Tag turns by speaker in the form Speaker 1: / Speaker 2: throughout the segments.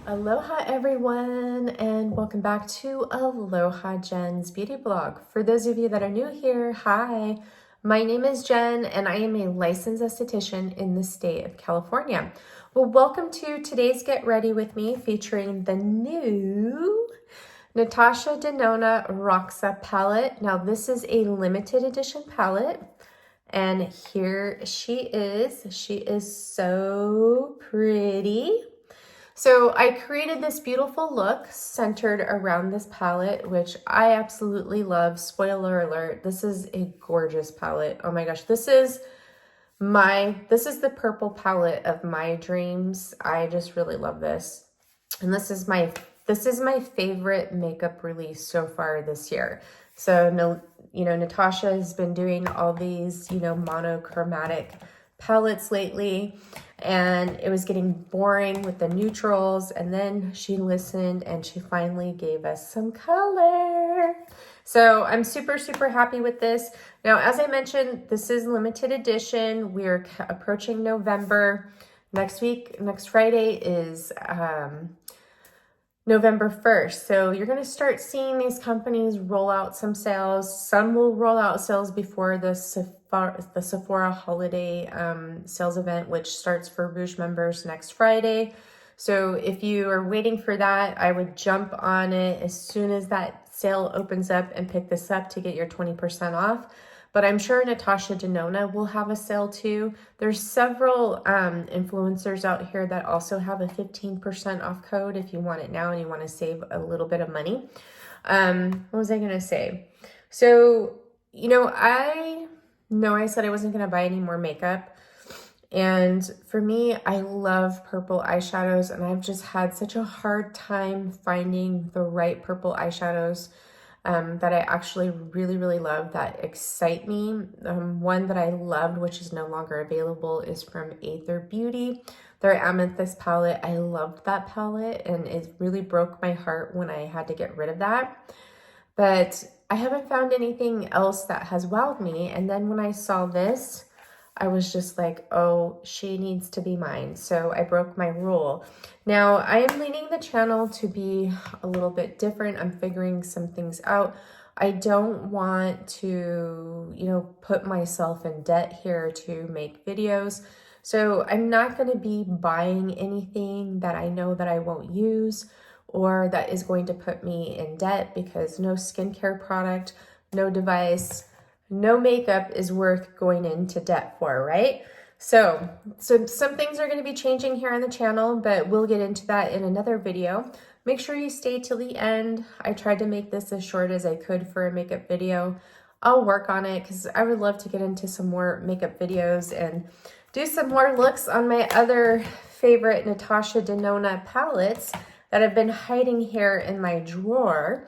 Speaker 1: Aloha everyone, and welcome back to Aloha Jen's beauty blog. For those of you that are new here, hi, my name is Jen and I am a licensed esthetician in the state of California. Well, welcome to today's Get Ready With Me featuring the new Natasha Denona Roxa Palette. Now this is a limited edition palette and here she is. She is so pretty. So I created this beautiful look centered around this palette, which I absolutely love. Spoiler alert, this is a gorgeous palette. Oh my gosh, this is the purple palette of my dreams. I just really love this. And this is my favorite makeup release so far this year. So Natasha has been doing all these, monochromatic palettes lately, and it was getting boring with the neutrals, and then she listened and she finally gave us some color. So I'm super happy with this. Now, as I mentioned, this is limited edition. We're approaching November. Next Friday is November 1st. So you're going to start seeing these companies roll out some sales. Some will roll out sales before the Sephora holiday sales event, which starts for Rouge members next Friday. So if you are waiting for that, I would jump on it as soon as that sale opens up and pick this up to get your 20% off. But I'm sure Natasha Denona will have a sale too. There's several influencers out here that also have a 15% off code if you want it now and you want to save a little bit of money. What was I going to say? So, I said I wasn't going to buy any more makeup. And for me, I love purple eyeshadows, and I've just had such a hard time finding the right purple eyeshadows that I actually really love, that excite me. One that I loved, which is no longer available, is from Aether Beauty. Their Amethyst palette. I loved that palette, and it really broke my heart when I had to get rid of that. But I haven't found anything else that has wowed me. And then when I saw this, I was just like, oh, she needs to be mine. So I broke my rule. Now, I am leading the channel to be a little bit different. I'm figuring some things out. I don't want to, put myself in debt here to make videos. So I'm not going to be buying anything that I know that I won't use or that is going to put me in debt, because no skincare product, no device, no makeup is worth going into debt for, right? So some things are going to be changing here on the channel, but we'll get into that in another video. Make sure you stay till the end. I tried to make this as short as I could for a makeup video. I'll work on it because I would love to get into some more makeup videos and do some more looks on my other favorite Natasha Denona palettes that have been hiding here in my drawer.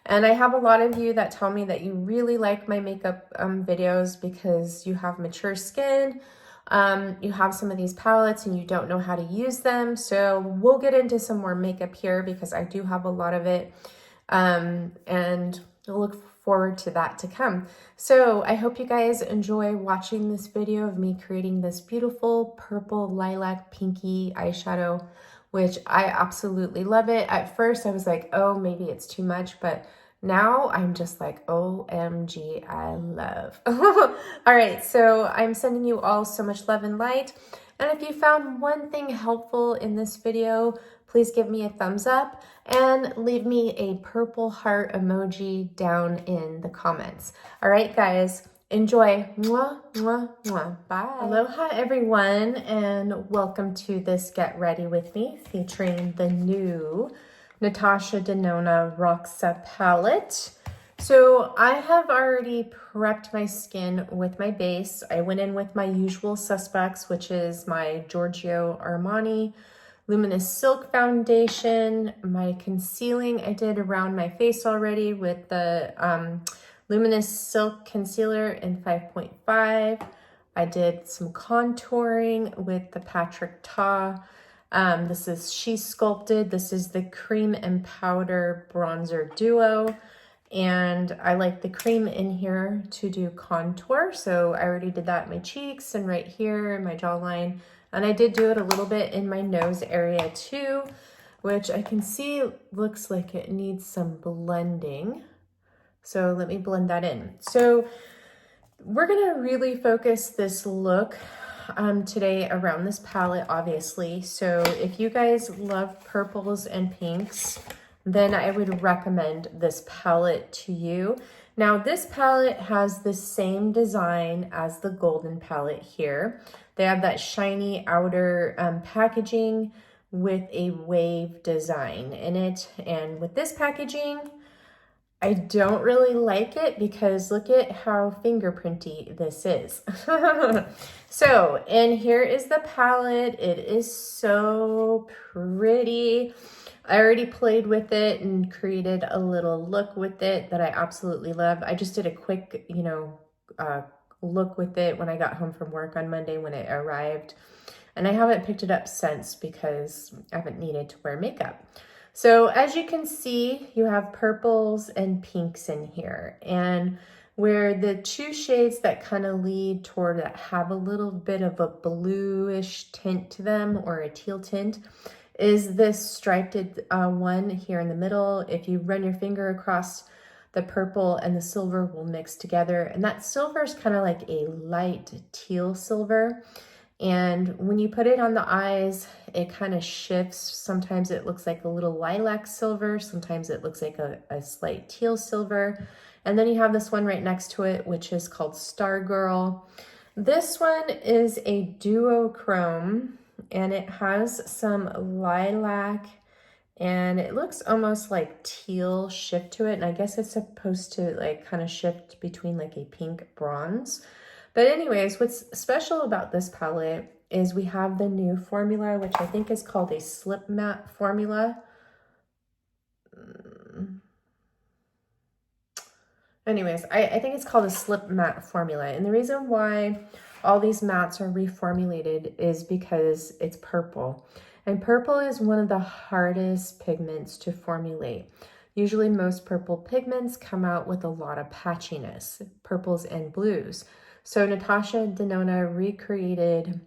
Speaker 1: And I have a lot of you that tell me that you really like my makeup videos because you have mature skin, you have some of these palettes and you don't know how to use them. So we'll get into some more makeup here because I do have a lot of it, and I'll look forward to that to come. So I hope you guys enjoy watching this video of me creating this beautiful purple lilac pinky eyeshadow, which I absolutely love it. At first I was like, oh, maybe it's too much, but now I'm just like, OMG, I love. All right, so I'm sending you all so much love and light. And if you found one thing helpful in this video, please give me a thumbs up and leave me a purple heart emoji down in the comments. All right, guys. Enjoy. Mwah, mwah, mwah. Bye. Aloha, everyone, and welcome to this Get Ready With Me featuring the new Natasha Denona Roxa Palette. So I have already prepped my skin with my base. I went in with my usual suspects, which is my Giorgio Armani Luminous Silk Foundation. My concealing I did around my face already with the Luminous Silk Concealer in 5.5. I did some contouring with the Patrick Ta. This is She Sculpted. This is the Cream and Powder Bronzer Duo. And I like the cream in here to do contour. So I already did that in my cheeks and right here in my jawline. And I did do it a little bit in my nose area too. which I can see looks like it needs some blending. So let me blend that in. So we're gonna really focus this look today around this palette, obviously. So if you guys love purples and pinks, then I would recommend this palette to you. Now this palette has the same design as the golden palette here. They have that shiny outer packaging with a wave design in it. And with this packaging, I don't really like it because look at how fingerprinty this is. So, and here is the palette. It is so pretty. I already played with it and created a little look with it that I absolutely love. I just did a quick, look with it when I got home from work on Monday when it arrived. And I haven't picked it up since because I haven't needed to wear makeup. So as you can see, you have purples and pinks in here. And where the two shades that kind of lead toward that have a little bit of a bluish tint to them or a teal tint is this striped one here in the middle. If you run your finger across the purple and the silver will mix together. And that silver is kind of like a light teal silver. And when you put it on the eyes, it kind of shifts. Sometimes it looks like a little lilac silver. Sometimes it looks like a slight teal silver. And then you have this one right next to it, which is called Stargirl. This one is a duochrome, and it has some lilac, and it looks almost like teal shift to it. And I guess it's supposed to like kind of shift between like a pink bronze. But anyways, what's special about this palette is we have the new formula, which I think is called a slip matte formula. Anyways, I think it's called a slip matte formula. And the reason why all these mattes are reformulated is because it's purple. And purple is one of the hardest pigments to formulate. Usually most purple pigments come out with a lot of patchiness, purples and blues. So Natasha Denona recreated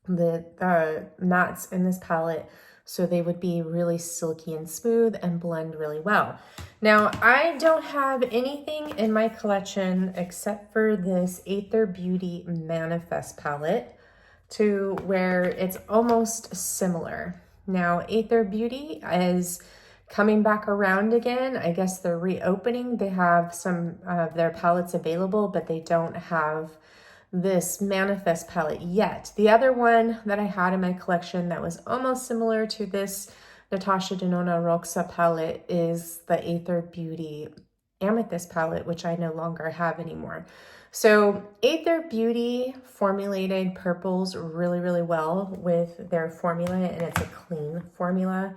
Speaker 1: the mattes in this palette so they would be really silky and smooth and blend really well. Now, I don't have anything in my collection except for this Aether Beauty Manifest palette to where it's almost similar. Now, Aether Beauty is coming back around again. I guess they're reopening. They have some of their palettes available, but they don't have this Manifest palette yet. The other one that I had in my collection that was almost similar to this Natasha Denona Roxa palette is the Aether Beauty Amethyst palette, which I no longer have anymore. So Aether Beauty formulated purples really, really well with their formula, and it's a clean formula.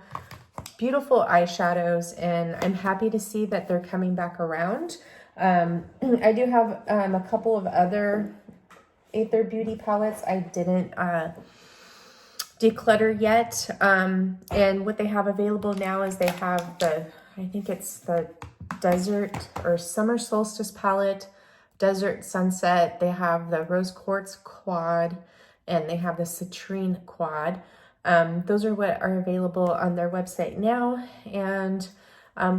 Speaker 1: Beautiful eyeshadows, and I'm happy to see that they're coming back around. I do have a couple of other Aether Beauty palettes I didn't declutter yet. And what they have available now is they have I think it's the Desert or Summer Solstice palette, Desert Sunset. They have the Rose Quartz Quad, and they have the Citrine Quad. Those are what are available on their website now. And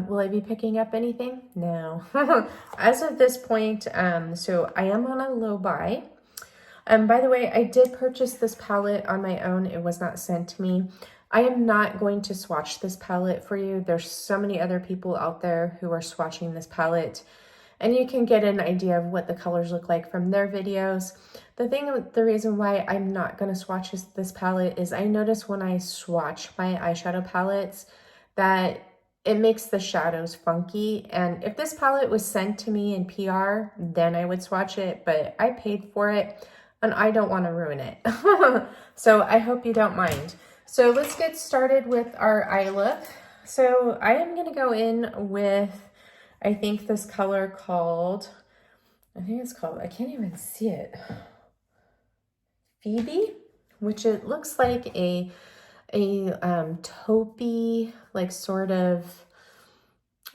Speaker 1: will I be picking up anything? No. As of this point, so I am on a low buy. By the way, I did purchase this palette on my own. It was not sent to me. I am not going to swatch this palette for you. There's so many other people out there who are swatching this palette, and you can get an idea of what the colors look like from their videos. The reason why I'm not going to swatch this palette is I notice when I swatch my eyeshadow palettes that it makes the shadows funky. And if this palette was sent to me in PR, then I would swatch it, but I paid for it and I don't want to ruin it. So I hope you don't mind. So let's get started with our eye look. So I am going to go in with, I think this color called, I can't even see it, Phoebe, which it looks like a taupey, like sort of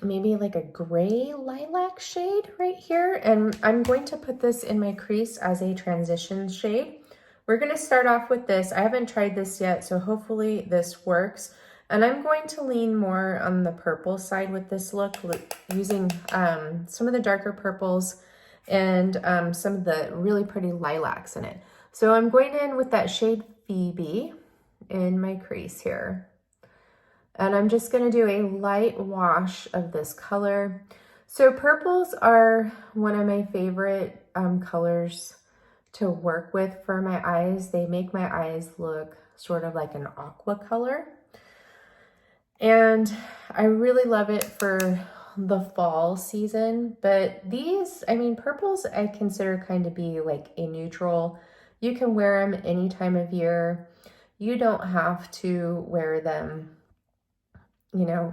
Speaker 1: maybe like a gray lilac shade right here. And I'm going to put this in my crease as a transition shade. We're going to start off with this. I haven't tried this yet, so hopefully this works. And I'm going to lean more on the purple side with this look, using some of the darker purples and some of the really pretty lilacs in it. So I'm going in with that shade Phoebe in my crease here. And I'm just gonna do a light wash of this color. So purples are one of my favorite colors to work with for my eyes. They make my eyes look sort of like an aqua color. And I really love it for the fall season, but these, I mean, purples I consider kind of be like a neutral. You can wear them any time of year. You don't have to wear them, you know,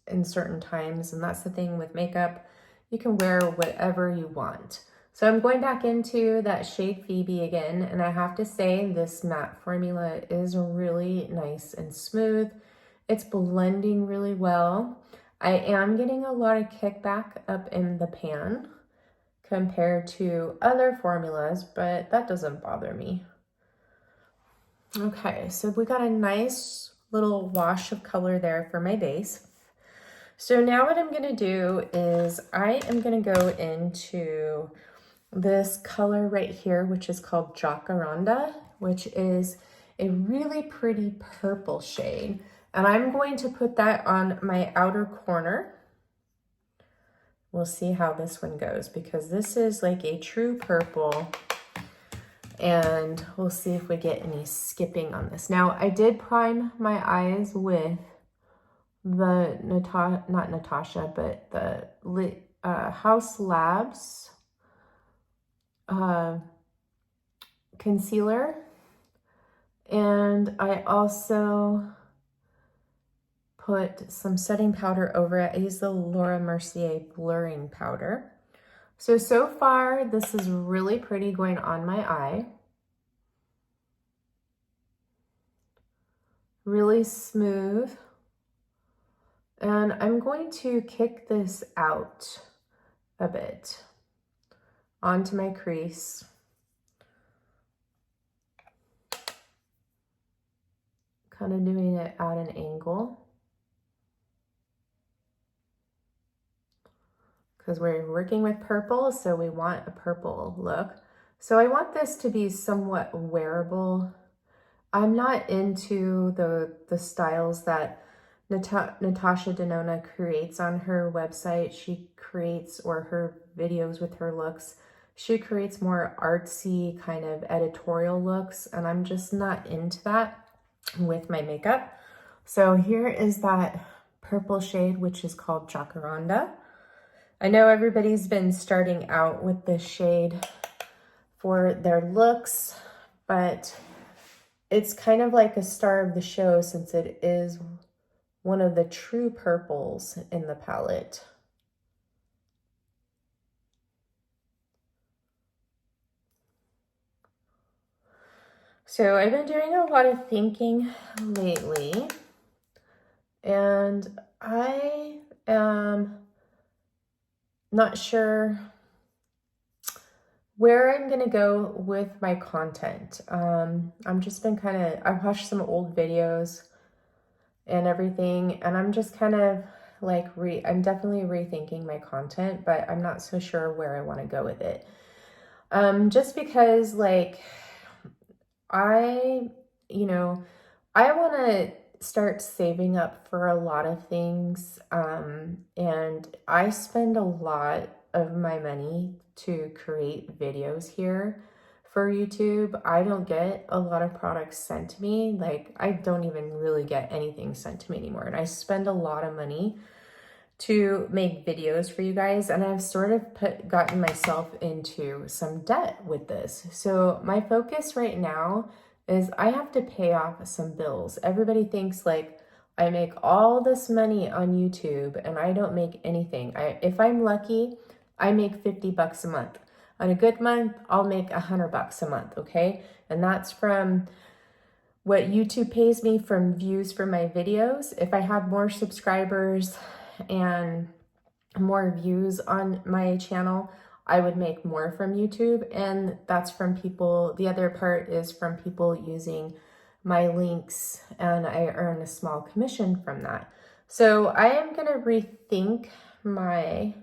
Speaker 1: in certain times. And that's the thing with makeup. You can wear whatever you want. So I'm going back into that shade Phoebe again. And I have to say this matte formula is really nice and smooth. It's blending really well. I am getting a lot of kickback up in the pan compared to other formulas, but that doesn't bother me. Okay, so we got a nice little wash of color there for my base. So now what I'm gonna do is I am gonna go into this color right here, which is called Jacaranda, which is a really pretty purple shade. And I'm going to put that on my outer corner. We'll see how this one goes because this is like a true purple. And we'll see if we get any skipping on this. Now, I did prime my eyes with the, not Natasha, but the House Labs concealer. And I also put some setting powder over it. I use the Laura Mercier blurring powder. So far, this is really pretty going on my eye. Really smooth. And I'm going to kick this out a bit onto my crease. Kind of doing it at an angle. Because we're working with purple, so we want a purple look. So I want this to be somewhat wearable. I'm not into the styles that Natasha Denona creates on her website. She creates, or her videos with her looks, she creates more artsy kind of editorial looks, and I'm just not into that with my makeup. So here is that purple shade, which is called Jacaranda. I know everybody's been starting out with this shade for their looks, but it's kind of like a star of the show since it is one of the true purples in the palette. So I've been doing a lot of thinking lately, and I am not sure where I'm gonna go with my content. I'm just been kind of, I've watched some old videos and everything, and I'm just kind of like, I'm definitely rethinking my content, but I'm not so sure where I want to go with it. Just because like, I want to start saving up for a lot of things. And I spend a lot of my money to create videos here for YouTube. I don't get a lot of products sent to me. Like, I don't even really get anything sent to me anymore. And I spend a lot of money to make videos for you guys. And I've sort of gotten myself into some debt with this. So my focus right now is I have to pay off some bills. Everybody thinks like I make all this money on YouTube and I don't make anything. If I'm lucky, I make 50 bucks a month. On a good month, I'll make 100 bucks a month, okay? And that's from what YouTube pays me from views for my videos. If I had more subscribers and more views on my channel, I would make more from YouTube. And that's from people, the other part is from people using my links and I earn a small commission from that. So I am going to rethink my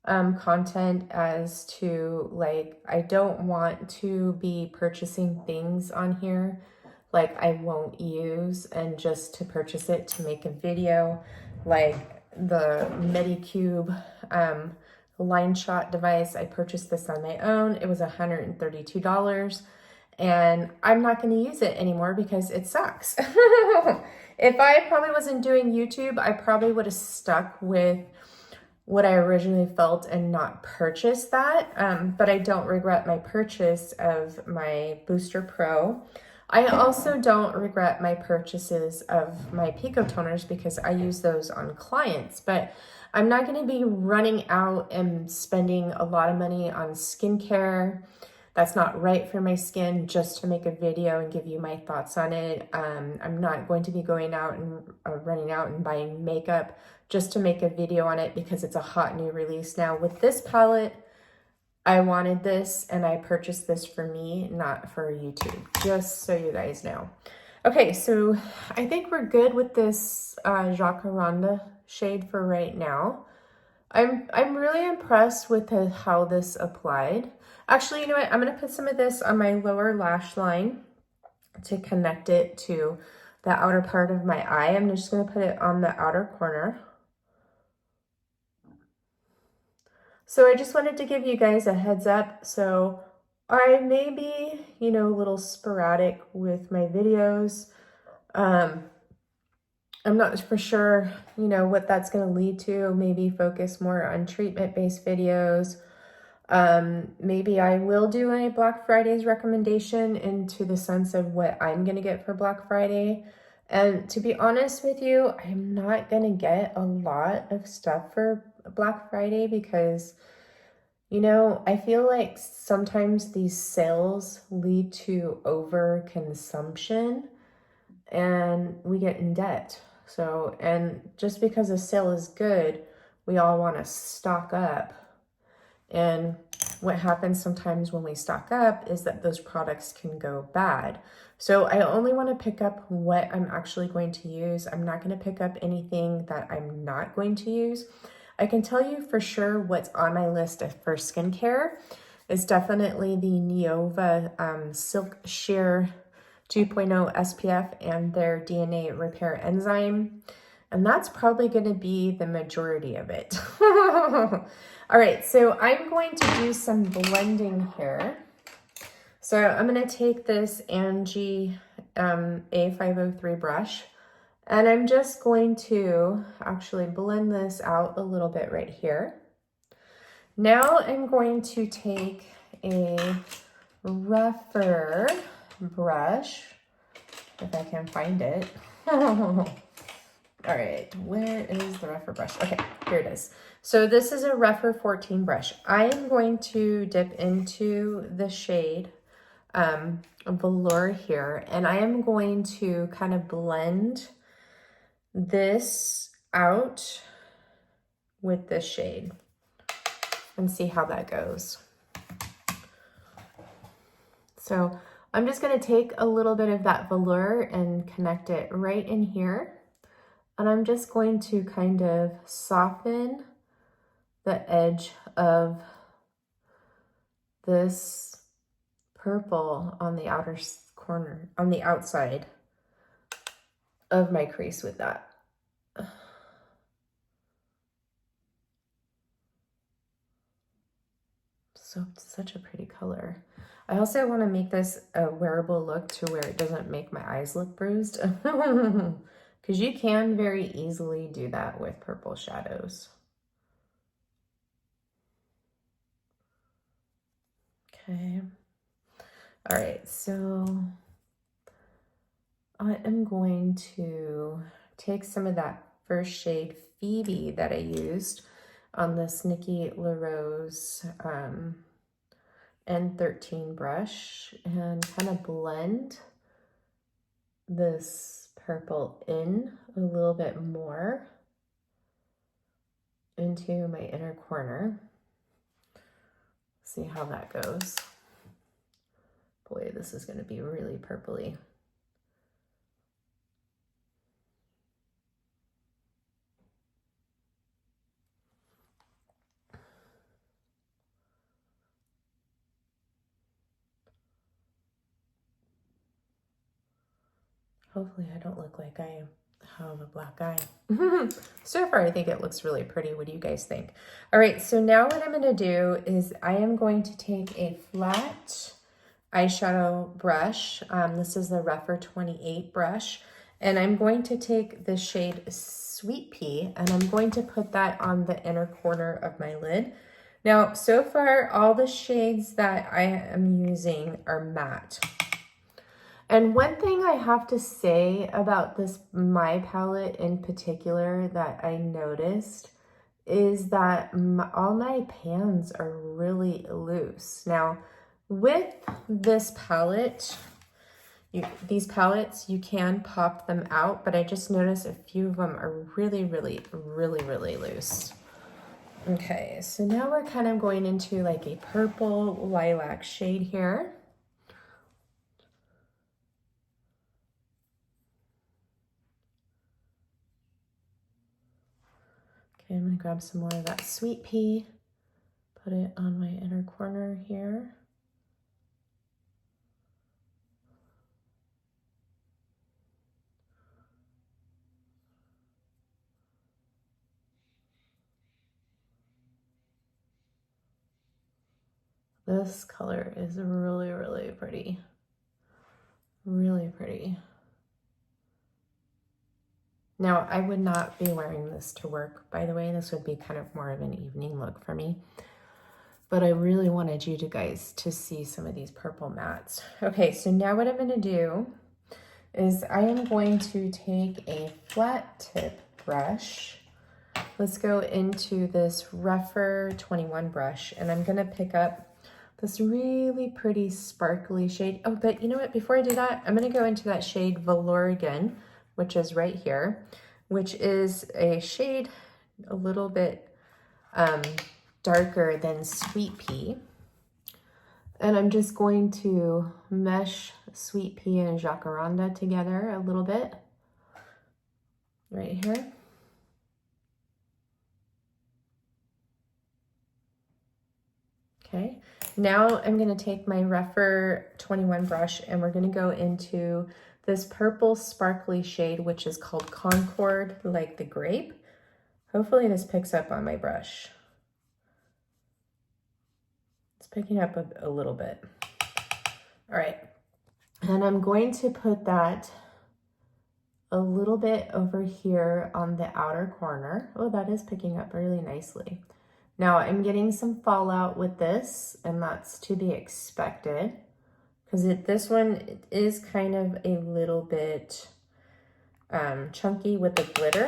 Speaker 1: content as to, like, I don't want to be purchasing things on here like I won't use and just to purchase it to make a video, like the Medicube line shot device. I purchased this on my own. It was $132 and I'm not going to use it anymore because it sucks. If I probably wasn't doing YouTube, I probably would have stuck with what I originally felt and not purchased that. But I don't regret my purchase of my Booster Pro. I also don't regret my purchases of my Pico toners because I use those on clients, but I'm not going to be running out and spending a lot of money on skincare that's not right for my skin just to make a video and give you my thoughts on it. I'm not going to be going out and running out and buying makeup just to make a video on it because it's a hot new release now. With this palette, I wanted this and I purchased this for me, not for YouTube, just so you guys know. Okay, so I think we're good with this Jacaranda shade for right now. I'm really impressed with how this applied. Actually, you know what? I'm going to put some of this on my lower lash line to connect it to the outer part of my eye. I'm just going to put it on the outer corner. So I just wanted to give you guys a heads up. So I may be, you know, a little sporadic with my videos. I'm not for sure, you know, what that's going to lead to. Maybe focus more on treatment-based videos. Maybe I will do a Black Friday's recommendation into the sense of what I'm going to get for Black Friday. And to be honest with you, I'm not going to get a lot of stuff for Black Friday because, you know, I feel like sometimes these sales lead to overconsumption and we get in debt. So, and just because a sale is good, we all want to stock up. And what happens sometimes when we stock up is that those products can go bad. So I only want to pick up what I'm actually going to use. I'm not going to pick up anything that I'm not going to use. I can tell you for sure what's on my list for skincare is definitely the Neova Silk Sheer 2.0 SPF and their DNA repair enzyme. And that's probably going to be the majority of it. All right, so I'm going to do some blending here. So I'm going to take this Angie A503 brush, and I'm just going to actually blend this out a little bit right here. Now I'm going to take a rougher brush, if I can find it. All right, where is the rougher brush? Okay, here it is. So this is a rougher 14 brush. I am going to dip into the shade Velour here, and I am going to kind of blend this out with this shade and see how that goes. So I'm just going to take a little bit of that velour and connect it right in here. And I'm just going to kind of soften the edge of this purple on the outer corner, on the outside of my crease with that. So it's such a pretty color. I also want to make this a wearable look to where it doesn't make my eyes look bruised. Because you can very easily do that with purple shadows. Okay. All right, so I am going to take some of that first shade Phoebe that I used on this Nikki LaRose N13 brush and kind of blend this purple in a little bit more into my inner corner. See how that goes. Boy, this is going to be really purpley. Hopefully I don't look like I have a black eye. So far, I think it looks really pretty. What do you guys think? All right, so now what I'm gonna do is I am going to take a flat eyeshadow brush. This is the Rephr 28 brush. And I'm going to take the shade Sweet Pea and I'm going to put that on the inner corner of my lid. Now, so far, all the shades that I am using are matte. And one thing I have to say about this, my palette in particular, that I noticed is that all my pans are really loose. Now, with this palette, these palettes, you can pop them out, but I just noticed a few of them are really, really, really, really loose. Okay, so now we're kind of going into like a purple lilac shade here. Okay, I'm gonna grab some more of that Sweet Pea, put it on my inner corner here. This color is really, really pretty. Really pretty. Now, I would not be wearing this to work, by the way. This would be kind of more of an evening look for me. But I really wanted you guys to see some of these purple mattes. Okay, so now what I'm gonna do is I am going to take a flat tip brush. Let's go into this Rephr 21 brush, and I'm gonna pick up this really pretty sparkly shade. Oh, but you know what? Before I do that, I'm gonna go into that shade Velour again, which is right here, which is a shade a little bit darker than Sweet Pea. And I'm just going to mesh Sweet Pea and Jacaranda together a little bit right here. Okay, now I'm gonna take my Rephr 21 brush and we're gonna go into this purple sparkly shade, which is called Concord, like the grape. Hopefully this picks up on my brush. It's picking up a little bit. All right, and I'm going to put that a little bit over here on the outer corner. Oh, that is picking up really nicely. Now I'm getting some fallout with this, and that's to be expected because this one is kind of a little bit chunky with the glitter.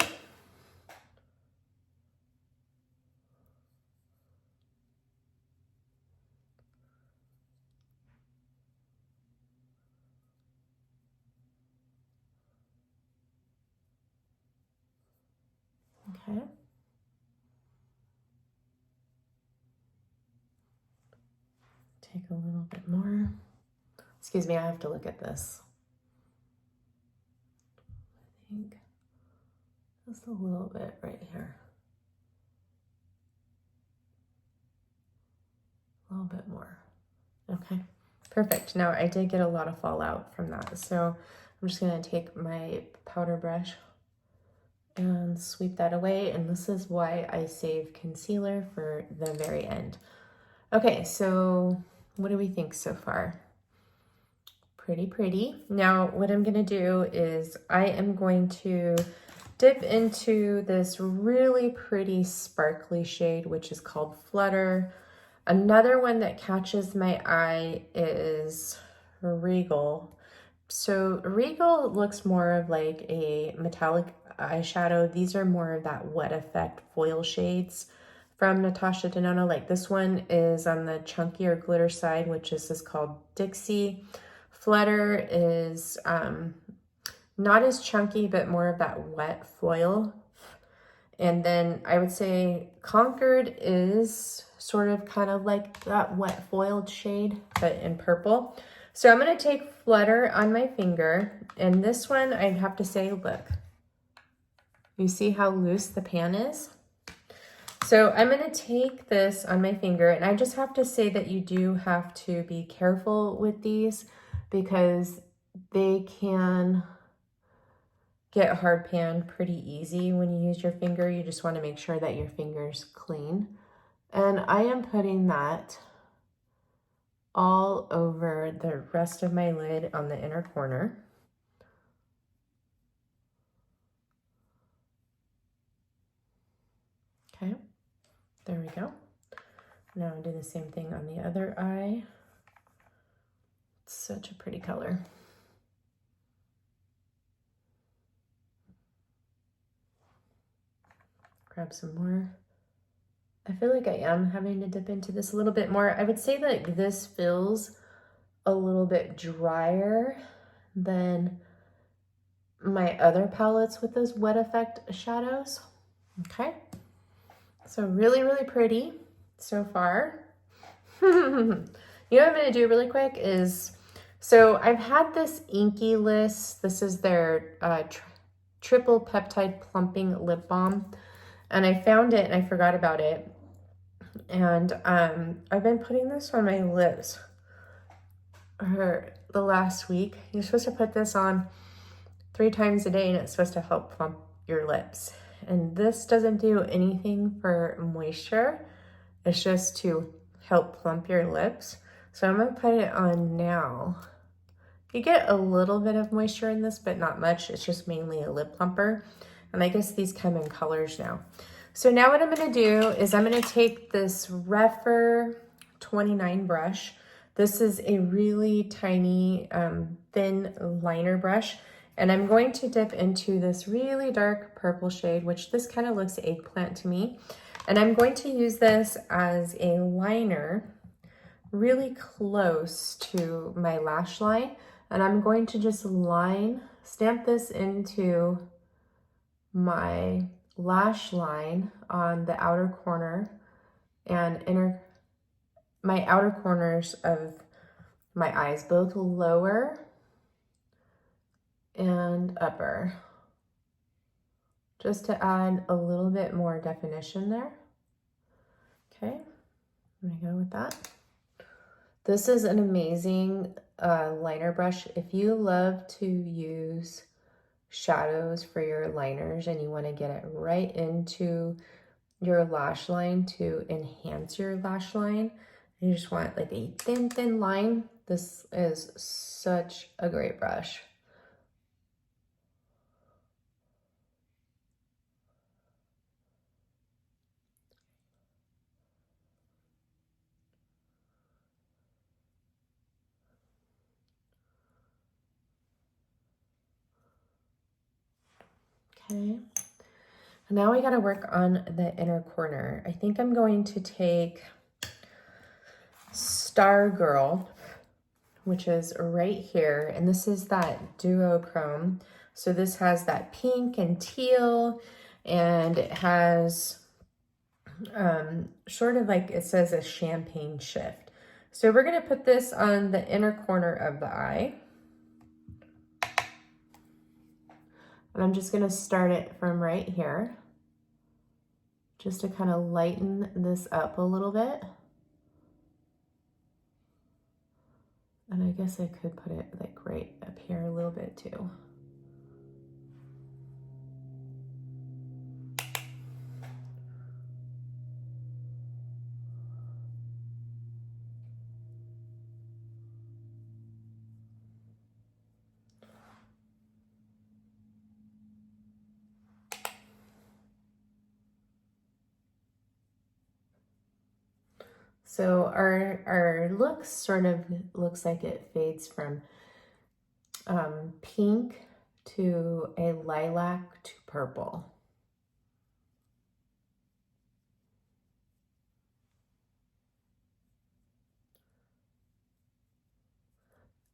Speaker 1: Okay. Take a little bit more. Excuse me, I have to look at this. I think just a little bit right here. A little bit more. Okay, perfect. Now I did get a lot of fallout from that, so I'm just gonna take my powder brush and sweep that away, and this is why I save concealer for the very end. Okay, so what do we think so far? Pretty pretty. Now what I'm gonna do is I am going to dip into this really pretty sparkly shade, which is called Flutter. Another one that catches my eye is Regal. So Regal looks more of like a metallic eyeshadow. These are more of that wet effect foil shades from Natasha Denona. Like this one is on the chunkier glitter side, which is this called Dixie. Flutter is not as chunky, but more of that wet foil. And then I would say Concord is sort of kind of like that wet foiled shade, but in purple. So I'm gonna take Flutter on my finger, and this one I'd have to say, look, you see how loose the pan is? So I'm gonna take this on my finger, and I just have to say that you do have to be careful with these because they can get hard panned pretty easy when you use your finger. You just want to make sure that your finger's clean. And I am putting that all over the rest of my lid on the inner corner. Okay, there we go. Now I'll do the same thing on the other eye. It's such a pretty color. Grab some more. I feel like I am having to dip into this a little bit more. I would say that this feels a little bit drier than my other palettes with those wet effect shadows. Okay, so really, really pretty so far. You know what I'm gonna do really quick is, so I've had this Inky List. This is their triple peptide plumping lip balm, and I found it and I forgot about it. And I've been putting this on my lips for the last week. You're supposed to put this on 3 times a day and it's supposed to help plump your lips. And this doesn't do anything for moisture. It's just to help plump your lips. So I'm gonna put it on now. You get a little bit of moisture in this, but not much. It's just mainly a lip plumper. And I guess these come in colors now. So now what I'm gonna do is I'm gonna take this Refer 29 brush. This is a really tiny, thin liner brush. And I'm going to dip into this really dark purple shade, which this kind of looks eggplant to me. And I'm going to use this as a liner really close to my lash line. And I'm going to just stamp this into my lash line on the outer corner and my outer corners of my eyes, both lower and upper, just to add a little bit more definition there. Okay, I'm gonna go with that. This is an amazing liner brush. If you love to use shadows for your liners and you want to get it right into your lash line to enhance your lash line, and you just want like a thin line, this is such a great brush. Okay, now we got to work on the inner corner. I think I'm going to take Star Girl, which is right here, and this is that duochrome. So this has that pink and teal, and it has sort of like, it says a champagne shift. So we're going to put this on the inner corner of the eye. And I'm just going to start it from right here, just to kind of lighten this up a little bit. And I guess I could put it like right up here a little bit too. So our look sort of looks like it fades from pink to a lilac to purple.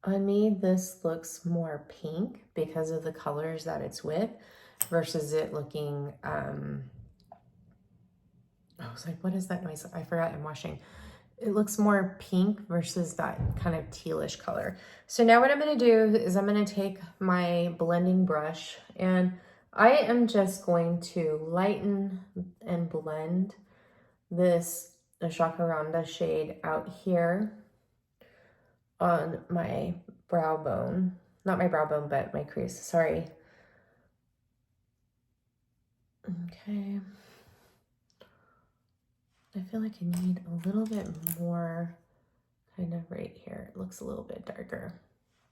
Speaker 1: On me, this looks more pink because of the colors that it's with, versus it looking, I was like, what is that noise? I forgot I'm washing. It looks more pink versus that kind of tealish color. So now what I'm gonna do is I'm gonna take my blending brush and I am just going to lighten and blend this Jacaranda shade out here on my brow bone. Not my brow bone, but my crease, sorry. Okay. I feel like I need a little bit more kind of right here. It looks a little bit darker.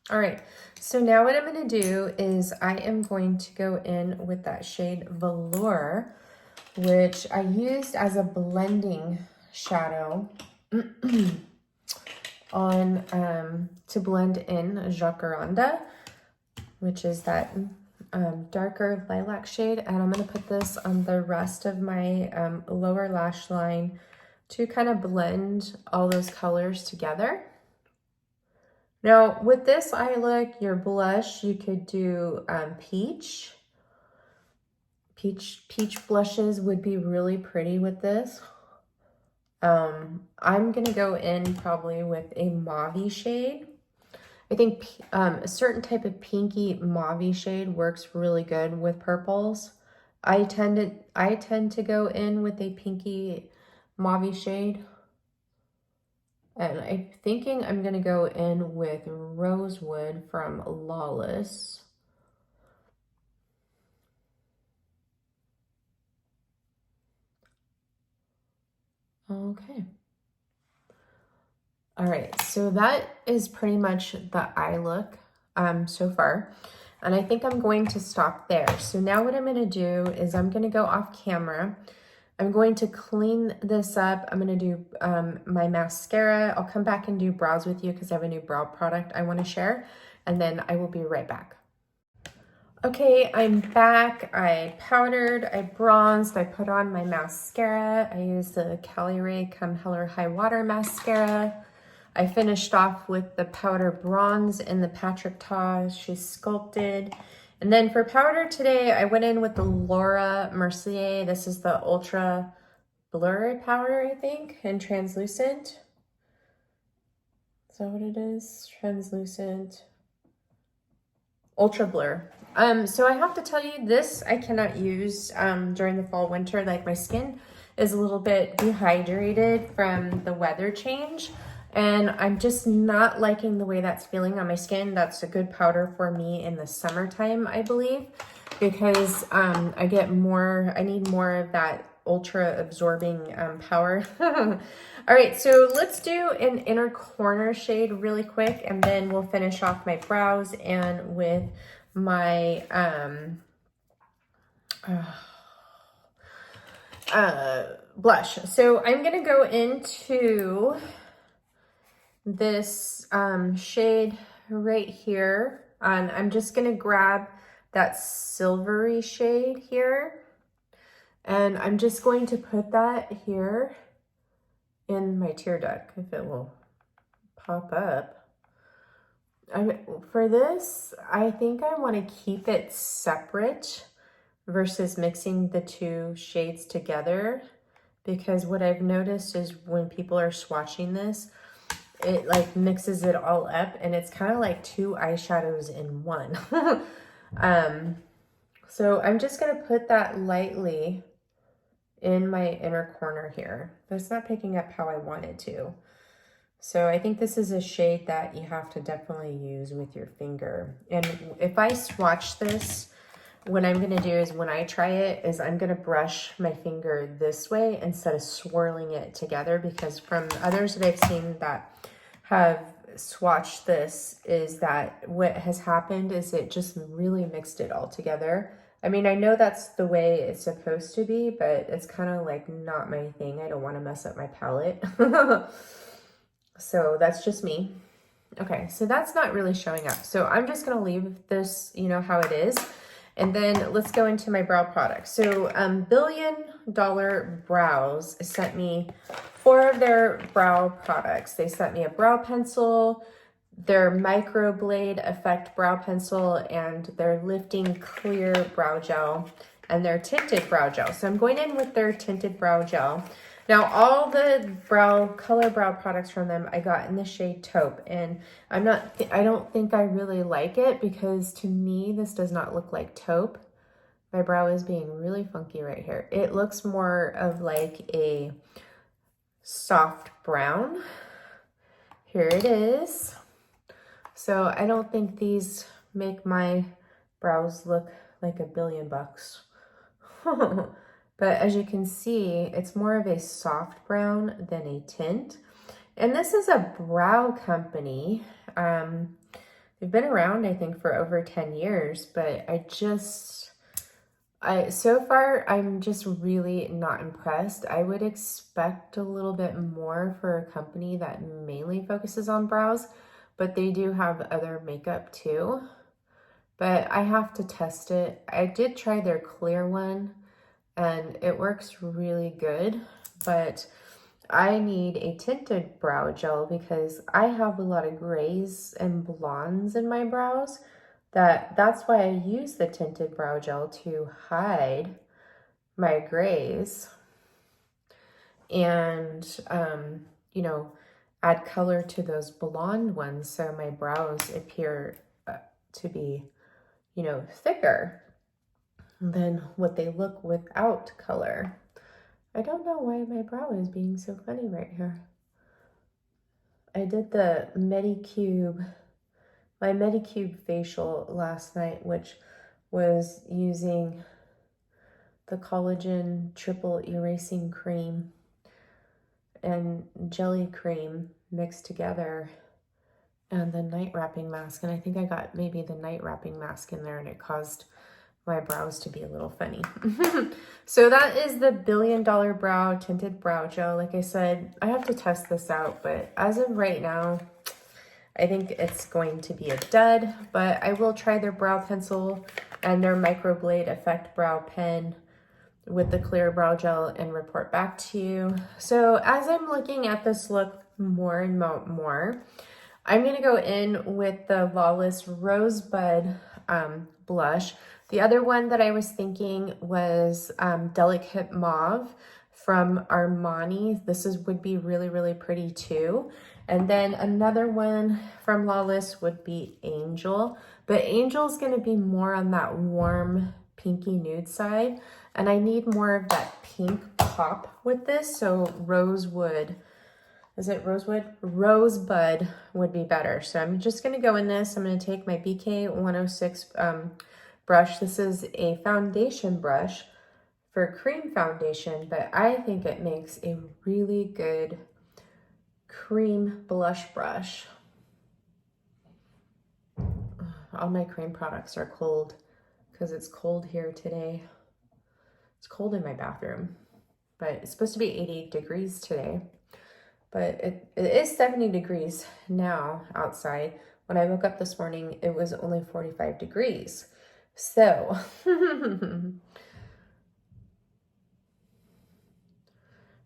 Speaker 1: All right, so now what I'm gonna do is I am going to go in with that shade Velour, which I used as a blending shadow on to blend in Jacaranda, which is that darker lilac shade. And I'm gonna put this on the rest of my lower lash line to kind of blend all those colors together. Now, with this eye look, your blush, you could do peach. Peach blushes would be really pretty with this. I'm gonna go in probably with a mauve shade. I think a certain type of pinky mauve shade works really good with purples. I tend to go in with a pinky mauve shade. And I'm thinking I'm gonna go in with Rosewood from Lawless. Okay. All right, so that is pretty much the eye look so far. And I think I'm going to stop there. So now what I'm gonna do is I'm gonna go off camera. I'm going to clean this up. I'm gonna do my mascara. I'll come back and do brows with you because I have a new brow product I wanna share. And then I will be right back. Okay, I'm back. I powdered, I bronzed, I put on my mascara. I used the Cali Ray Come Hell or High Water mascara. I finished off with the powder bronze in the Patrick Ta. She's sculpted. And then for powder today, I went in with the Laura Mercier. This is the Ultra Blur powder, I think, and translucent. Is that what it is? Translucent. Ultra Blur. So I have to tell you, this I cannot use during the fall winter. Like, my skin is a little bit dehydrated from the weather change, and I'm just not liking the way that's feeling on my skin. That's a good powder for me in the summertime, I believe, because I need more of that ultra absorbing power. All right, so let's do an inner corner shade really quick, and then we'll finish off my brows and with my blush. So I'm gonna go into this shade right here. I'm just gonna grab that silvery shade here, and I'm just going to put that here in my tear duct, if it will pop up. For this, I think I want to keep it separate versus mixing the two shades together, because what I've noticed is when people are swatching this, it like mixes it all up, and it's kind of like two eyeshadows in one. So I'm just gonna put that lightly in my inner corner here, but it's not picking up how I want it to. So I think this is a shade that you have to definitely use with your finger. And if I swatch this, what I'm gonna do is when I try it is I'm gonna brush my finger this way instead of swirling it together, because from others that I've seen that have swatched this is that what has happened is it just really mixed it all together. I mean, I know that's the way it's supposed to be, but it's kind of like not my thing. I don't want to mess up my palette. So that's just me. Okay, so that's not really showing up. So I'm just gonna leave this, you know, how it is. And then let's go into my brow products. So $1 Billion Brows sent me 4 of their brow products. They sent me a brow pencil, their microblade effect brow pencil, and their lifting clear brow gel, and their tinted brow gel. So I'm going in with their tinted brow gel. Now, all the color brow products from them I got in the shade Taupe, and I don't think I really like it, because to me this does not look like taupe. My brow is being really funky right here. It looks more of like a soft brown. Here it is. So I don't think these make my brows look like $1 billion. But as you can see, it's more of a soft brown than a tint. And this is a brow company. They've been around, I think, for over 10 years, but so far, I'm just really not impressed. I would expect a little bit more for a company that mainly focuses on brows, but they do have other makeup too. But I have to test it. I did try their clear one and it works really good, but I need a tinted brow gel because I have a lot of grays and blondes in my brows. That's why I use the tinted brow gel to hide my grays and, you know, add color to those blonde ones so my brows appear to be, you know, thicker than what they look without color. I don't know why my brow is being so funny right here. I did the my Medicube facial last night, which was using the collagen triple erasing cream and jelly cream mixed together and the night wrapping mask. And I think I got maybe the night wrapping mask in there and it caused my brows to be a little funny. So that is the $1 Billion Brow Tinted Brow Gel. Like I said, I have to test this out, but as of right now, I think it's going to be a dud, but I will try their brow pencil and their microblade effect brow pen with the clear brow gel and report back to you. So as I'm looking at this look more and more, I'm gonna go in with the Lawless Rosebud blush. The other one that I was thinking was Delicate Mauve from Armani. Would be really pretty too. And then another one from Lawless would be Angel. But Angel's gonna be more on that warm pinky nude side. And I need more of that pink pop with this. So Rosewood, is it Rosewood? Rosebud would be better. So I'm just gonna go in this. I'm gonna take my BK 106 brush. This is a foundation brush for cream foundation, but I think it makes a really good cream blush brush. All my cream products are cold because it's cold here today. It's cold in my bathroom, but it's supposed to be 88 degrees today. But it is 70 degrees now outside. When I woke up this morning, it was only 45 degrees. So,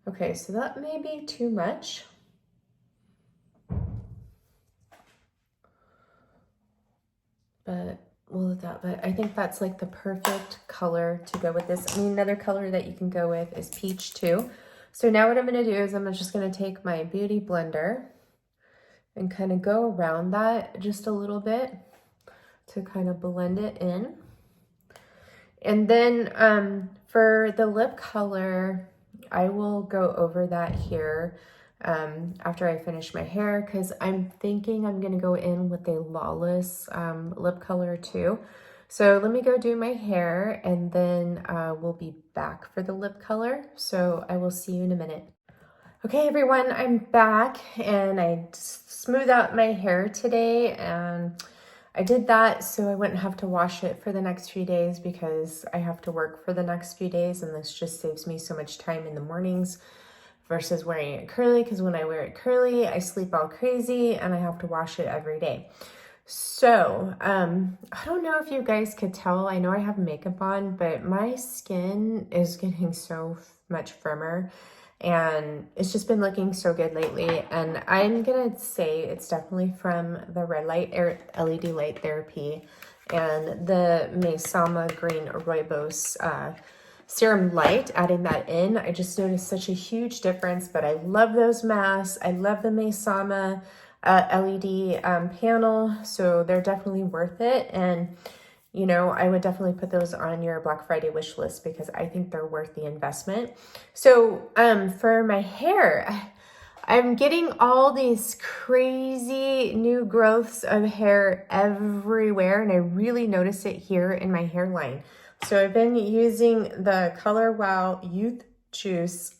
Speaker 1: okay, so that may be too much. But I think that's like the perfect color to go with this. I mean, another color that you can go with is peach too. So now what I'm gonna do is I'm just gonna take my beauty blender and kind of go around that just a little bit to kind of blend it in. And then for the lip color, I will go over that here after I finish my hair, because I'm thinking I'm gonna go in with a Lawless lip color too. So let me go do my hair and then we'll be back for the lip color. So I will see you in a minute. Okay, everyone, I'm back and I smoothed out my hair today, and I did that so I wouldn't have to wash it for the next few days because I have to work for the next few days, and this just saves me so much time in the mornings versus wearing it curly, because when I wear it curly, I sleep all crazy and I have to wash it every day. So, I don't know if you guys could tell, I know I have makeup on, but my skin is getting so much firmer and it's just been looking so good lately. And I'm gonna say it's definitely from the red light LED light therapy and the Mesama Green Rooibos serum light, adding that in. I just noticed such a huge difference, but I love those masks. I love the Mesama LED panel, so they're definitely worth it. And you know, I would definitely put those on your Black Friday wish list because I think they're worth the investment. So for my hair, I'm getting all these crazy new growths of hair everywhere, and I really notice it here in my hairline. So I've been using the Color Wow Youth Juice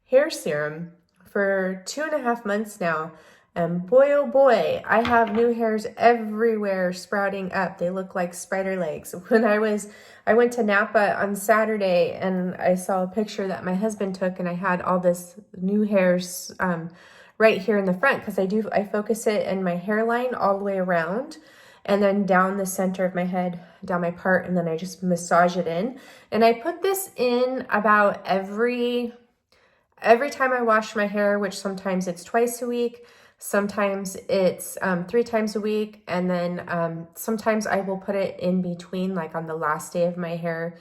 Speaker 1: hair serum for 2.5 months now. And boy, oh boy, I have new hairs everywhere sprouting up. They look like spider legs. I went to Napa on Saturday and I saw a picture that my husband took and I had all this new hairs right here in the front because I focus it in my hairline all the way around and then down the center of my head, down my part, and then I just massage it in. And I put this in about every time I wash my hair, which sometimes it's twice a week, sometimes it's 3 times a week, and then sometimes I will put it in between, like on the last day of my hair.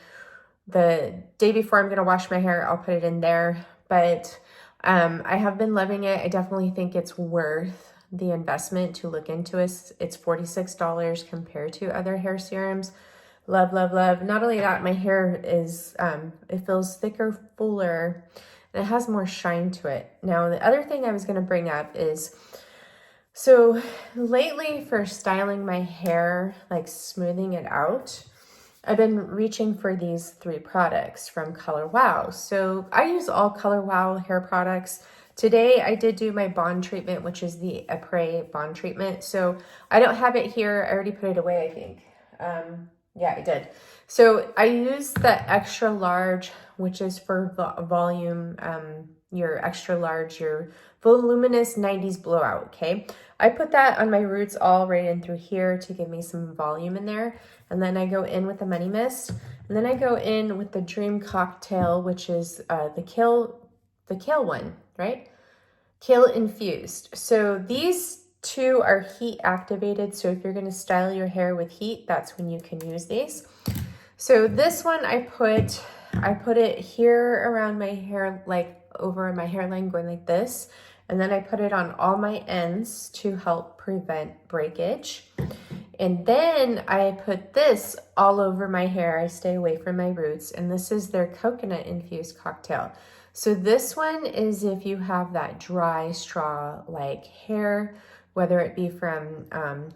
Speaker 1: The day before I'm going to wash my hair, I'll put it in there. But I have been loving it. I definitely think it's worth the investment to look into it. It's $46 compared to other hair serums. Love, love, love. Not only that, my hair is, it feels thicker, fuller, and it has more shine to it. Now, the other thing I was going to bring up is, so lately for styling my hair, like smoothing it out, I've been reaching for these 3 products from Color Wow. So I use all Color Wow hair products. Today I did do my bond treatment, which is the Après bond treatment. So I don't have it here. I already put it away, I think. Yeah, I did. So I use the extra large, which is for volume, your extra large, your voluminous 90s blowout, okay? I put that on my roots all right in through here to give me some volume in there. And then I go in with the Money Mist. And then I go in with the Dream Cocktail, which is the kale one, right? Kale infused. So these 2 are heat activated. So if you're going to style your hair with heat, that's when you can use these. So this one I put it here around my hair, like over my hairline going like this. And then I put it on all my ends to help prevent breakage. And then I put this all over my hair. I stay away from my roots. And this is their coconut infused cocktail. So this one is if you have that dry straw like hair, whether it be from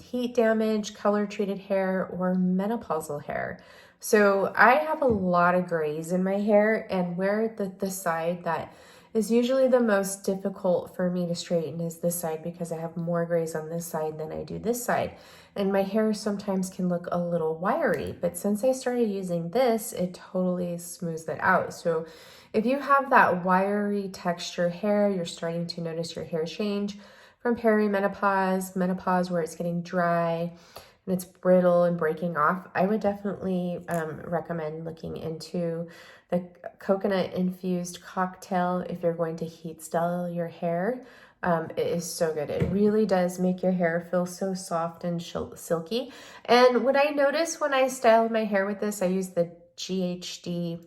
Speaker 1: heat damage, color treated hair, or menopausal hair. So I have a lot of grays in my hair, and where the side that is usually the most difficult for me to straighten is this side, because I have more grays on this side than I do this side. And my hair sometimes can look a little wiry, but since I started using this, it totally smooths it out. So if you have that wiry texture hair, you're starting to notice your hair change from perimenopause, menopause, where it's getting dry and it's brittle and breaking off, I would definitely recommend looking into the coconut infused cocktail if you're going to heat style your hair. It is so good. It really does make your hair feel so soft and silky. And what I noticed when I styled my hair with this, I used the GHD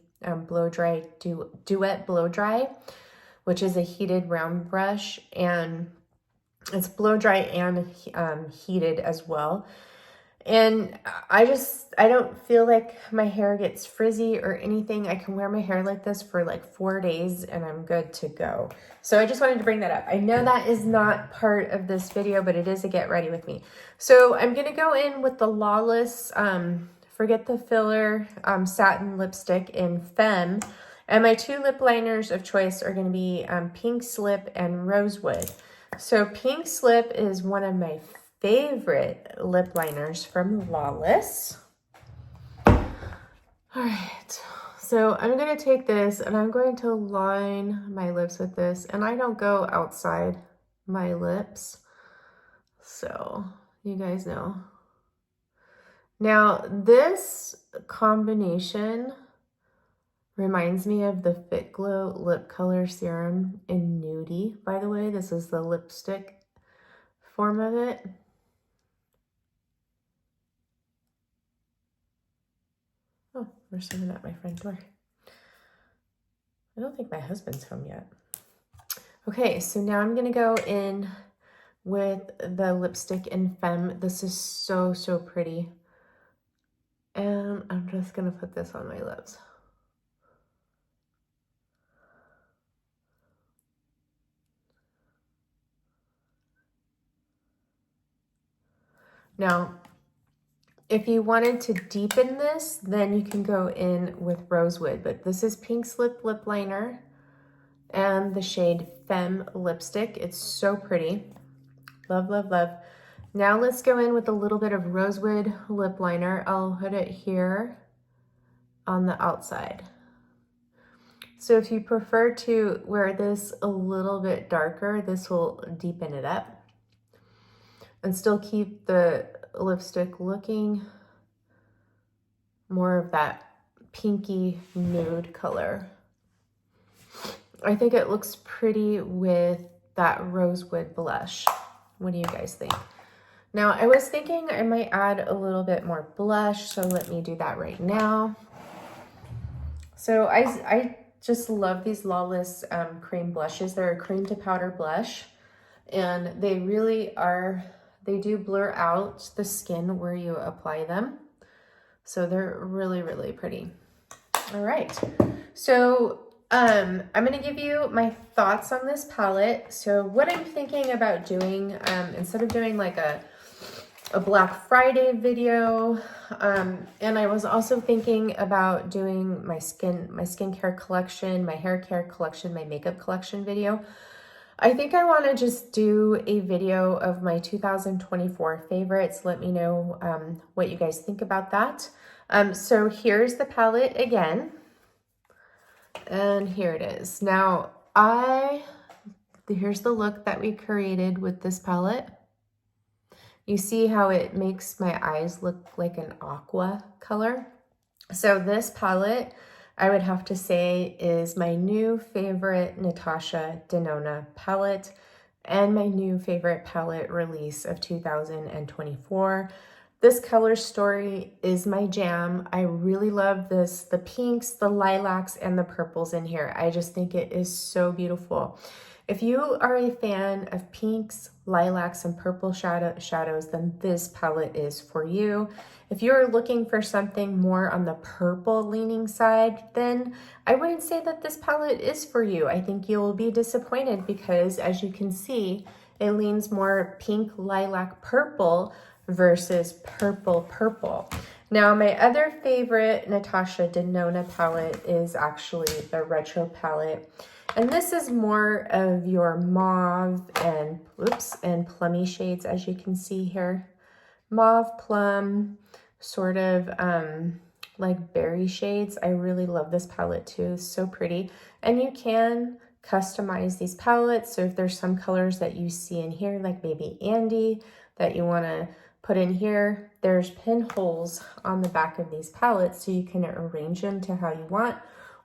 Speaker 1: blow dry duet blow dry, which is a heated round brush, and it's blow dry and heated as well. And I don't feel like my hair gets frizzy or anything. I can wear my hair like this for like 4 days and I'm good to go. So I just wanted to bring that up. I know that is not part of this video, but it is a get ready with me. So I'm going to go in with the Lawless, Forget the Filler Satin Lipstick in Femme. And my 2 lip liners of choice are going to be Pink Slip and Rosewood. So Pink Slip is one of my favorite lip liners from Lawless. All right, so I'm going to take this and I'm going to line my lips with this, and I don't go outside my lips, so you guys know. Now this combination reminds me of the Fit Glow Lip Color Serum in Nudie, by the way. This is the lipstick form of it. Oh, there's someone at my front door. I don't think my husband's home yet. Okay, so now I'm gonna go in with the lipstick in Femme. This is so, so pretty. And I'm just gonna put this on my lips. Now, if you wanted to deepen this, then you can go in with Rosewood, but this is Pink Slip Lip Liner and the shade Femme Lipstick. It's so pretty. Love, love, love. Now let's go in with a little bit of Rosewood lip liner. I'll put it here on the outside. So if you prefer to wear this a little bit darker, this will deepen it up and still keep the lipstick looking more of that pinky nude color. I think it looks pretty with that Rosewood blush. What do you guys think? Now, I was thinking I might add a little bit more blush, so let me do that right now. So I just love these Lawless cream blushes. They're a cream to powder blush, and they really are, they do blur out the skin where you apply them. So they're really, really pretty. All right, so I'm gonna give you my thoughts on this palette. So what I'm thinking about doing, instead of doing like a Black Friday video, and I was also thinking about doing my skincare collection, my hair care collection, my makeup collection video. I think I want to just do a video of my 2024 favorites. Let me know what you guys think about that. So here's the palette again, and here it is. Now here's the look that we created with this palette. You see how it makes my eyes look like an aqua color. So this palette, I would have to say, is my new favorite Natasha Denona palette and my new favorite palette release of 2024. This color story is my jam. I really love this, the pinks, the lilacs, and the purples in here. I just think it is so beautiful. If you are a fan of pinks, lilacs, and purple shadows, then this palette is for you. If you're looking for something more on the purple leaning side, then I wouldn't say that this palette is for you. I think you'll be disappointed because, as you can see, it leans more pink, lilac, purple versus purple. Now, my other favorite Natasha Denona palette is actually the Retro palette. And this is more of your mauve and plummy shades, as you can see here. Mauve, plum, sort of like berry shades. I really love this palette too. It's so pretty. And you can customize these palettes. So if there's some colors that you see in here, like maybe Andy, that you want to put in here, there's pinholes on the back of these palettes so you can arrange them to how you want,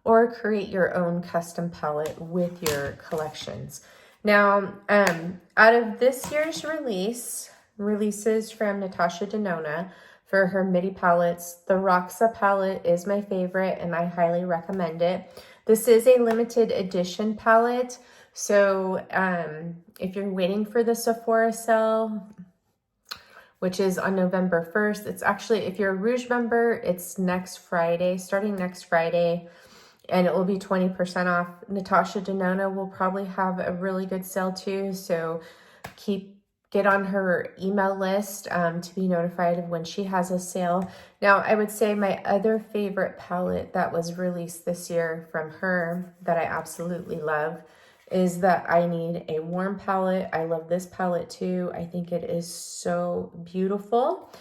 Speaker 1: or create your own custom palette with your collections. Now, out of this year's releases from Natasha Denona for her MIDI palettes, the Roxa palette is my favorite and I highly recommend it. This is a limited edition palette, so if you're waiting for the Sephora sale, which is on November 1st, it's actually, if you're a Rouge member, it's next Friday, starting next Friday, and it will be 20% off. Natasha Denona will probably have a really good sale too, so get on her email list to be notified of when she has a sale. Now, I would say my other favorite palette that was released this year from her that I absolutely love is the I Need a Warm palette. I love this palette too. I think it is so beautiful.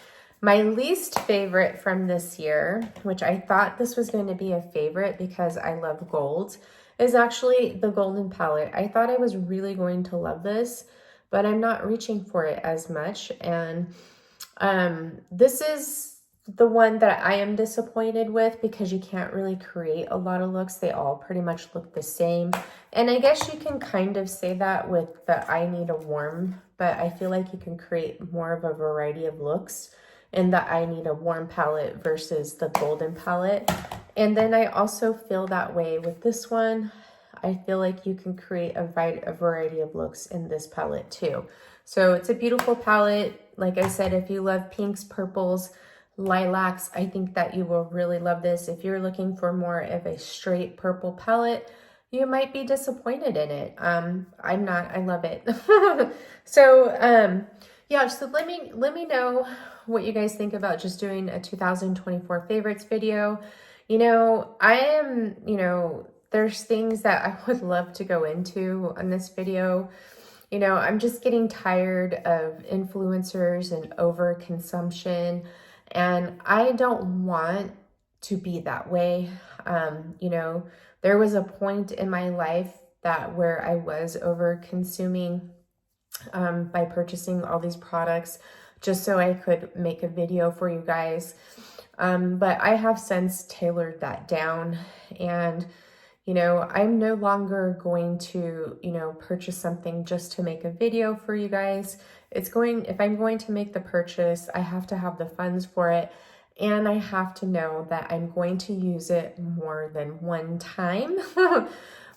Speaker 1: My least favorite from this year, which I thought this was going to be a favorite because I love gold, is actually the Golden palette. I thought I was really going to love this, but I'm not reaching for it as much. And this is the one that I am disappointed with because you can't really create a lot of looks. They all pretty much look the same. And I guess you can kind of say that with the I Need a Warm, but I feel like you can create more of a variety of looks in the I Need a Warm palette versus the Golden palette. And then I also feel that way with this one. I feel like you can create a variety of looks in this palette too. So it's a beautiful palette. Like I said, if you love pinks, purples, lilacs, I think that you will really love this. If you're looking for more of a straight purple palette, you might be disappointed in it. I'm not, I love it. So Yeah, so let me know what you guys think about just doing a 2024 favorites video. You know, I am, you know, there's things that I would love to go into on this video. You know, I'm just getting tired of influencers and overconsumption, and I don't want to be that way. You know, there was a point in my life that where I was over consuming by purchasing all these products just so I could make a video for you guys. But I have since tailored that down, and you know, I'm no longer going to, you know, purchase something just to make a video for you guys. If I'm going to make the purchase, I have to have the funds for it. And I have to know that I'm going to use it more than one time,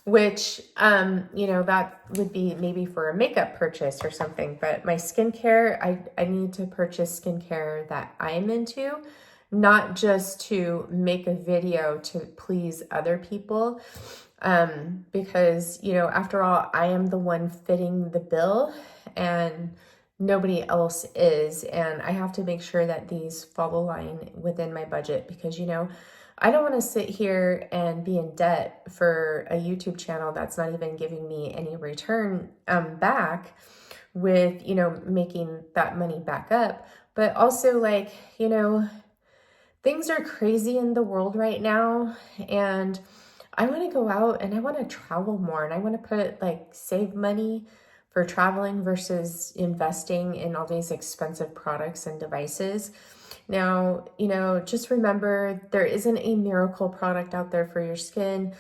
Speaker 1: which, you know, that would be maybe for a makeup purchase or something. But my skincare, I need to purchase skincare that I'm into, not just to make a video to please other people. Because, you know, after all, I am the one fitting the bill and nobody else is. And I have to make sure that these fall line within my budget because, you know, I don't want to sit here and be in debt for a YouTube channel that's not even giving me any return back with, you know, making that money back up. But also, like, you know, things are crazy in the world right now, and I want to go out and I want to travel more, and I want to save money for traveling versus investing in all these expensive products and devices. Now, you know, just remember there isn't a miracle product out there for your skin.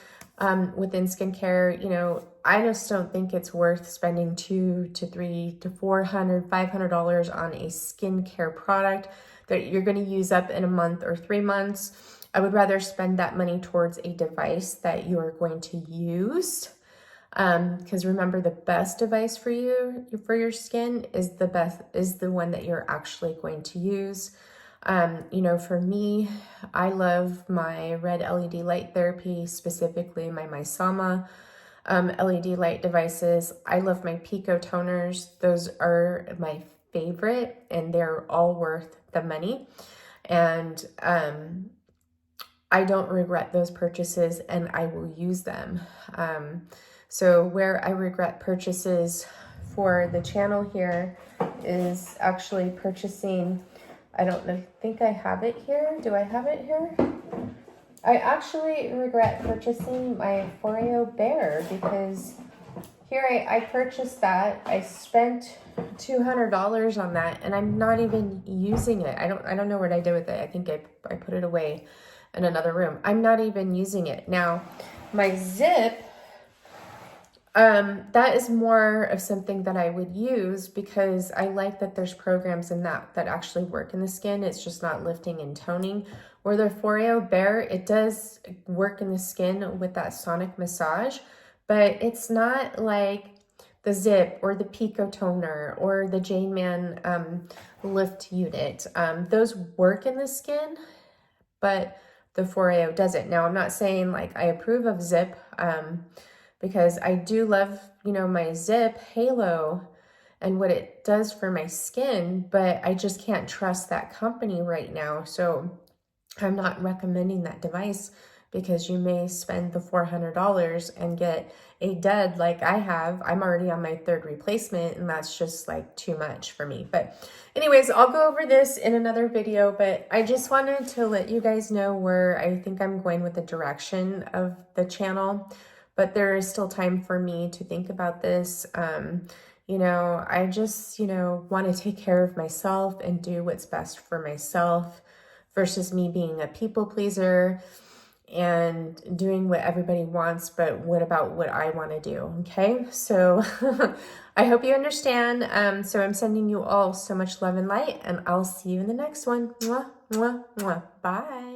Speaker 1: Within skincare, you know, I just don't think it's worth spending $200 to $300 to $400, $500 on a skincare product that you're going to use up in a month or 3 months. I would rather spend that money towards a device that you are going to use. Because remember, the best device for you, for your skin is the one that you're actually going to use. You know, for me, I love my red LED light therapy, specifically my Misama LED light devices. I love my Pico toners. Those are my favorite, and they're all worth the money. And I don't regret those purchases, and I will use them. So where I regret purchases for the channel here is actually purchasing, I don't know, I think I have it here. Do I have it here? I actually regret purchasing my Foreo Bear because here I purchased that. I spent $200 on that, and I'm not even using it. I don't know what I did with it. I think I put it away in another room. I'm not even using it. Now, my Zip, that is more of something that I would use because I like that there's programs in that actually work in the skin. It's just not lifting and toning. Where the Foreo Bear, it does work in the skin with that sonic massage, but it's not like the Zip or the Pico toner or the Jane Man lift unit. Those work in the skin, but the Foreo doesn't. Now, I'm not saying like I approve of Zip, because I do love, you know, my Zip Halo and what it does for my skin, but I just can't trust that company right now. So I'm not recommending that device because you may spend the $400 and get a dud like I have. I'm already on my 3rd replacement, and that's just like too much for me. But anyways, I'll go over this in another video, but I just wanted to let you guys know where I think I'm going with the direction of the channel. But there is still time for me to think about this. You know, I just, you know, want to take care of myself and do what's best for myself versus me being a people pleaser and doing what everybody wants, but what about what I want to do? Okay, so I hope you understand. So I'm sending you all so much love and light, and I'll see you in the next one. Mwah, mwah, mwah. Bye.